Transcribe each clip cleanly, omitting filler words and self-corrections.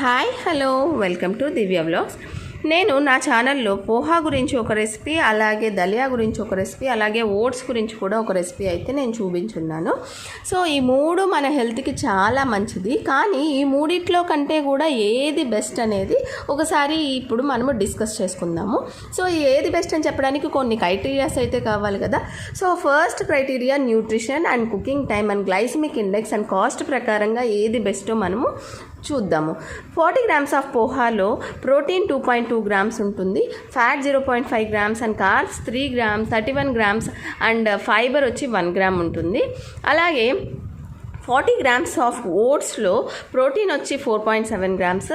Hi hello welcome to Divya vlogs. నేను నా ఛానల్లో పోహా గురించి ఒక రెసిపీ, అలాగే దలియా గురించి ఒక రెసిపీ, అలాగే ఓట్స్ గురించి కూడా ఒక రెసిపీ అయితే నేను చూపించున్నాను. సో ఈ మూడు మన హెల్త్కి చాలా మంచిది, కానీ ఈ మూడిట్లో కంటే కూడా ఏది బెస్ట్ అనేది ఒకసారి ఇప్పుడు మనము డిస్కస్ చేసుకుందాము. సో ఏది బెస్ట్ అని చెప్పడానికి కొన్ని క్రైటీరియాస్ అయితే కావాలి కదా. So first criteria nutrition and cooking time and glycemic index and cost ప్రకారంగా ఏది బెస్టో మనము చూద్దాము. 40 grams ఆఫ్ పోహాలో ప్రోటీన్ 2.2 grams ఉంటుంది, fat 0.5 grams and carbs 3 grams, 31 grams and fibre వచ్చి 1 gram ఉంటుంది. అలాగే 40 grams ఆఫ్ ఓట్స్లో ప్రోటీన్ వచ్చి 4.7 grams,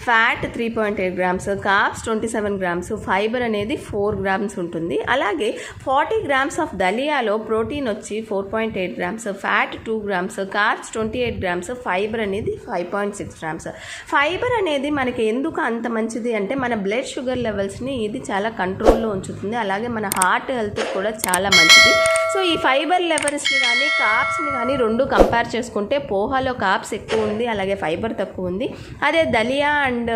fat 3.8 grams, carbs 27 grams, fibre అనేది 4 grams ఉంటుంది. అలాగే 40 grams ఆఫ్ దలియాలో ప్రోటీన్ వచ్చి 4.8 grams, fat 2 grams, carbs 28 grams, fibre అనేది 5.6 grams. ఫైబర్ అనేది మనకి ఎందుకు అంత మంచిది అంటే మన బ్లడ్ షుగర్ లెవెల్స్ని ఇది చాలా కంట్రోల్లో ఉంచుతుంది, అలాగే మన హార్ట్ హెల్త్కి కూడా చాలా మంచిది. సో ఈ ఫైబర్ లెవెల్స్ని కానీ కార్బ్స్ని కానీ రెండు కంపేర్ చేసుకుంటే పోహాలో కార్బ్స్ ఎక్కువ ఉంది, అలాగే ఫైబర్ తక్కువ ఉంది. అదే దలియా అండ్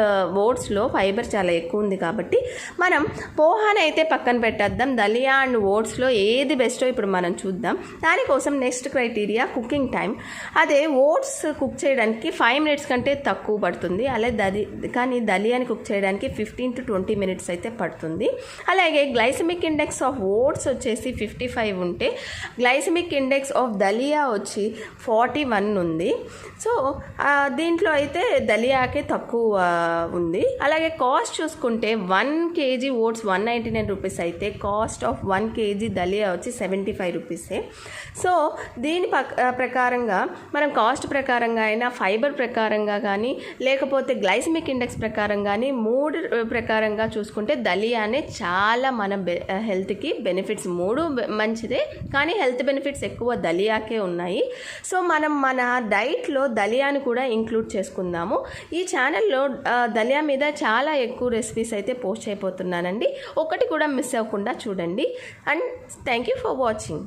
ఓట్స్లో ఫైబర్ చాలా ఎక్కువ ఉంది. కాబట్టి మనం పోహాని అయితే పక్కన పెట్టేద్దాం, దలియా అండ్ ఓట్స్లో ఏది బెస్టో ఇప్పుడు మనం చూద్దాం. దానికోసం నెక్స్ట్ క్రైటీరియా కుకింగ్ టైం. అదే ఓట్స్ కుక్ చేయడానికి 5 minutes కంటే తక్కువ పడుతుంది, అలాగే కానీ దలియాని కుక్ చేయడానికి 15 to 20 minutes అయితే పడుతుంది. అలాగే గ్లైసెమిక్ ఇండెక్స్ ఆఫ్ ఓట్స్ వచ్చేసి 55 ఉంటే గ్లైసెమిక్ ఇండెక్స్ ఆఫ్ దలియా వచ్చి 41 ఉంది. సో దీంట్లో అయితే దలియాకే తక్కువ ఉంది. అలాగే కాస్ట్ చూసుకుంటే 1 kg ఓట్స్ 199 రూపీస్ అయితే కాస్ట్ ఆఫ్ 1 kg దలియా వచ్చి 75 రూపీసే. సో దీని ప్రకారంగా మనం కాస్ట్ ప్రకారంగా అయినా, ఫైబర్ ప్రకారంగా కానీ, లేకపోతే గ్లైసెమిక్ ఇండెక్స్ ప్రకారం కానీ, మూడు ప్రకారంగా చూసుకుంటే దలియానే చాలా మన హెల్త్కి బెనిఫిట్స్. మూడు మంచిదే, కానీ హెల్త్ బెనిఫిట్స్ ఎక్కువ దలియాకే ఉన్నాయి. సో మనం మన డైట్లో దలియాని కూడా ఇంక్లూడ్ చేసుకుందాము. ఈ ఛానల్లో దలియా మీద చాలా ఎక్కువ రెసిపీస్ అయితే పోస్ట్ అయిపోతున్నానండి, ఒకటి కూడా మిస్ అవ్వకుండా చూడండి. And thank you for watching.